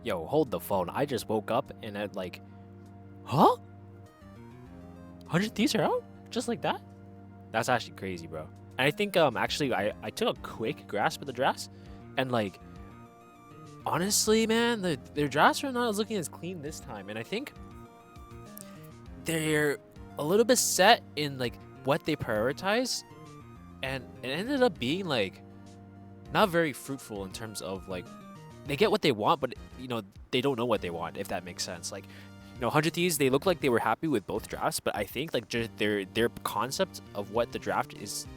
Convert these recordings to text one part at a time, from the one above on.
Yo, hold the phone. I just woke up and I like, huh? 100 Thieves are out? Just like that? That's actually crazy, bro. And I think actually I took a quick grasp of the drafts, and like honestly, man, their drafts are not looking as clean this time, and I think they're a little bit set in like what they prioritize, and it ended up being like not very fruitful in terms of like they get what they want, but they don't know what they want, if that makes sense. Like 100 Thieves, they look like they were happy with both drafts, but I think like just their concept of what the draft is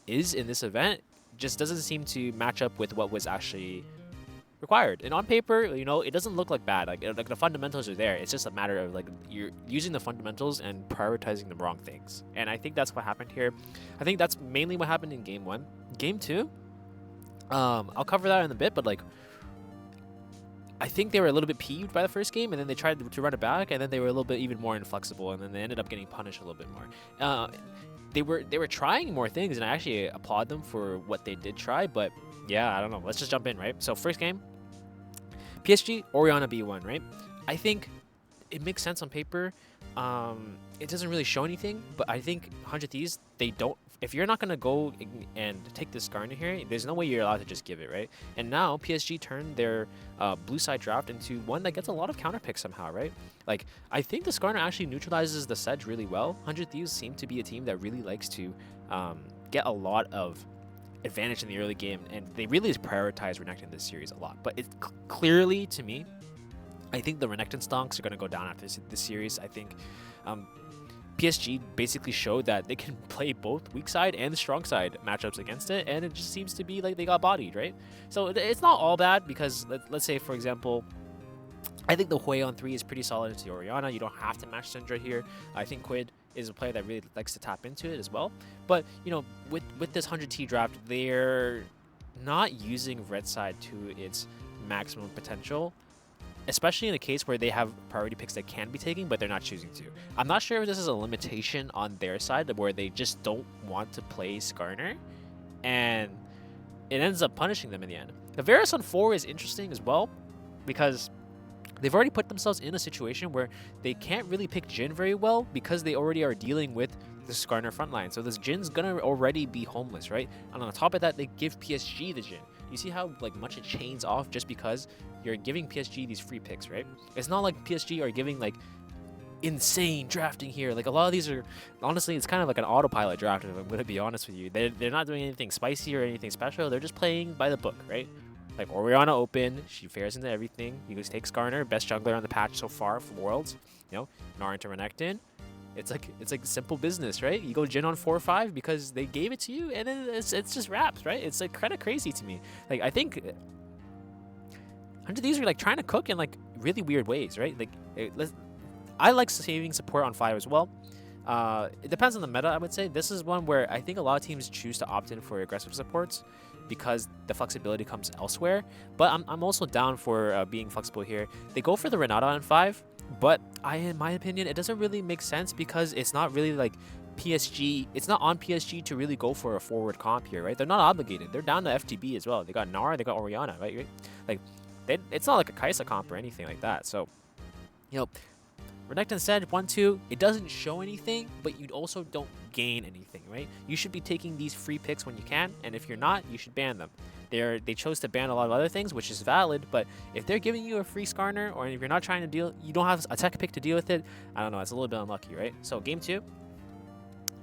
in this event just doesn't seem to match up with what was actually required. And on paper, it doesn't look like bad. Like the fundamentals are there. It's just a matter of like you're using the fundamentals and prioritizing the wrong things. And I think that's what happened here. I think that's mainly what happened in game 1. Game 2, I'll cover that in a bit, but like I think they were a little bit peeved by the first game, and then they tried to run it back, and then they were a little bit even more inflexible, and then they ended up getting punished a little bit more. They were trying more things, and I actually applaud them for what they did try. But yeah, I don't know. Let's just jump in, right? So first game, PSG Oriana B1, right? I think it makes sense on paper. It doesn't really show anything, but I think 100 Thieves, they don't. If you're not gonna go and take this Skarner here, there's no way you're allowed to just give it, right? And now PSG turned their blue side draft into one that gets a lot of counter picks somehow, right? Like I think the Skarner actually neutralizes the Sedge really well. 100 Thieves seem to be a team that really likes to get a lot of advantage in the early game, and they really prioritize Renekton this series a lot. But it's clearly, to me, I think the Renekton stonks are going to go down after this series. I think PSG basically showed that they can play both weak side and the strong side matchups against it, and it just seems to be like they got bodied, right? So it's not all bad, because let's say, for example, I think the Hui on 3 is pretty solid to Oriana. You don't have to match Syndra here. I think Quid is a player that really likes to tap into it as well. But, with this 100T draft, they're not using red side to its maximum potential, especially in a case where they have priority picks that can be taken, but they're not choosing to. I'm not sure if this is a limitation on their side, where they just don't want to play Skarner, and it ends up punishing them in the end. The Varus on 4 is interesting as well, because they've already put themselves in a situation where they can't really pick Jhin very well, because they already are dealing with the Skarner frontline. So this Jhin's gonna already be homeless, right? And on top of that, they give PSG the Jhin. You see how like much it chains off just because you're giving PSG these free picks, right? It's not like PSG are giving like insane drafting here. Like a lot of these are, honestly, it's kind of like an autopilot draft, if I'm gonna be honest with you. They're not doing anything spicy or anything special. They're just playing by the book, right? Like Oriana open, she fares into everything. You guys take Skarner, best jungler on the patch so far for Worlds. Gnar into Renekton. It's like simple business, right? You go Jhin on 4 or 5 because they gave it to you, and then it's just wraps, right? It's like kind of crazy to me. Like I think 100 Thieves are like trying to cook in like really weird ways, right? Like I like saving support on 5 as well. It depends on the meta, I would say. This is one where I think a lot of teams choose to opt in for aggressive supports because the flexibility comes elsewhere. But I'm also down for being flexible here. They go for the Renata on 5, but in my opinion, it doesn't really make sense, because it's not really like PSG. It's not on PSG to really go for a forward comp here, right? They're not obligated. They're down to FTB as well. They got Gnar, they got Oriana, right? Like, it's not like a Kaisa comp or anything like that. So, Renekton said 1-2, it doesn't show anything, but you also don't gain anything, right? You should be taking these free picks when you can, and if you're not, you should ban them. They chose to ban a lot of other things, which is valid, but if they're giving you a free Skarner, or if you're not trying to deal, you don't have a tech pick to deal with it, I don't know, it's a little bit unlucky, right? So game 2,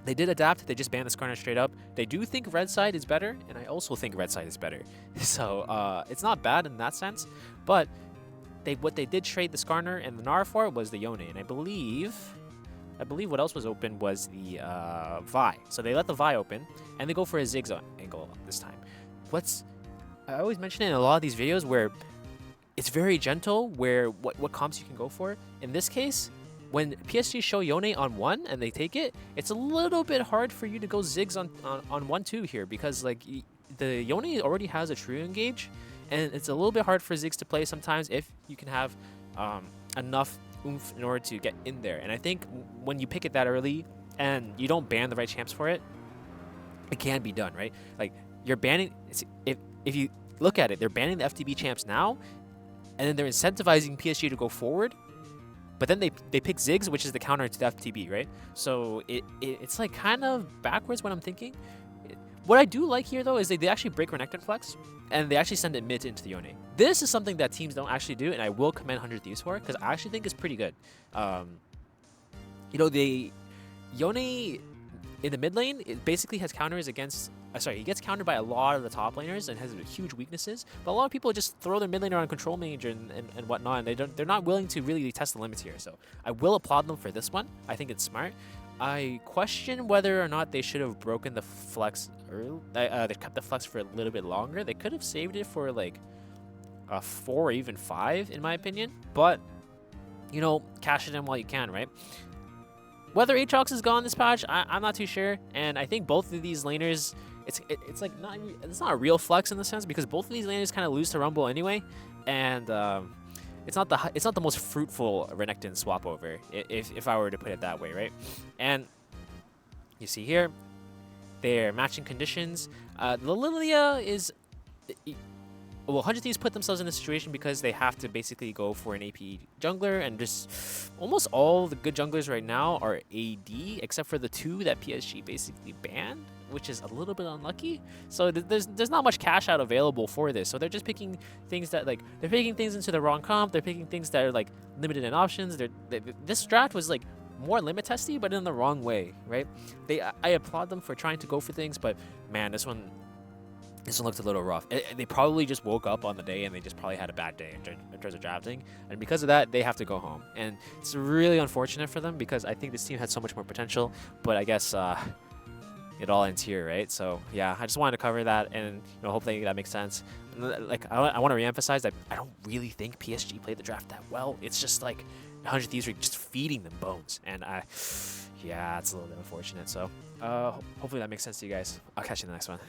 they did adapt. They just banned the Skarner straight up. They do think red side is better, and I also think red side is better. So it's not bad in that sense, but what they did trade the Skarner and the Gnar for was the Yone, and I believe what else was open was the Vi. So they let the Vi open, and they go for a Ziggs angle this time. I always mention it in a lot of these videos where it's very gentle, where what comps you can go for. In this case, when PSG show Yone on 1 and they take it, it's a little bit hard for you to go Ziggs on 1-2 here, because like the Yone already has a true engage, and it's a little bit hard for Ziggs to play sometimes if you can have enough oomph in order to get in there. And I think when you pick it that early and you don't ban the right champs for it, it can be done, right? Like you're banning, if you look at it, they're banning the FTB champs now. and then they're incentivizing PSG to go forward. But then they pick Ziggs, which is the counter to the FTB, right? So it's like kind of backwards what I'm thinking. What I do like here, though, is they actually break Renekton Flex, and they actually send it mid into the Yone. This is something that teams don't actually do, and I will commend 100 Thieves for, because I actually think it's pretty good. You know, the Yone in the mid lane, it basically has counters against... sorry, he gets countered by a lot of the top laners and has huge weaknesses, but a lot of people just throw their mid laner on control mage and whatnot, and they're not willing to really test the limits here. So I will applaud them for this one. I think it's smart. I question whether or not they should have broken the flex early. They kept the flex for a little bit longer. They could have saved it for like a 4 or even 5, in my opinion. But, you know, cash it in while you can, right? Whether Aatrox is gone this patch, I'm not too sure. And I think both of these laners, it's like it's not a real flex in the sense, because both of these laners kind of lose to Rumble anyway, and it's not the most fruitful Renekton swap over, if I were to put it that way, right? And you see here, they're matching conditions. The Lilia is... Well, 100 Thieves put themselves in a situation because they have to basically go for an AP jungler, and just almost all the good junglers right now are AD, except for the 2 that PSG basically banned, which is a little bit unlucky. So there's not much cash out available for this. So they're just picking things that, like, they're picking things into the wrong comp. They're picking things that are like limited in options. This draft was like more limit testy, but in the wrong way, right? I applaud them for trying to go for things, but man, this one looked a little rough. They probably just woke up on the day and they just probably had a bad day in terms of drafting. And because of that, they have to go home. And it's really unfortunate for them, because I think this team had so much more potential. But I guess it all ends here, right? So yeah, I just wanted to cover that, and hopefully that makes sense. Like, I want to reemphasize that I don't really think PSG played the draft that well. It's just like 100 Thieves were just feeding them bones. And yeah, it's a little bit unfortunate. So hopefully that makes sense to you guys. I'll catch you in the next one.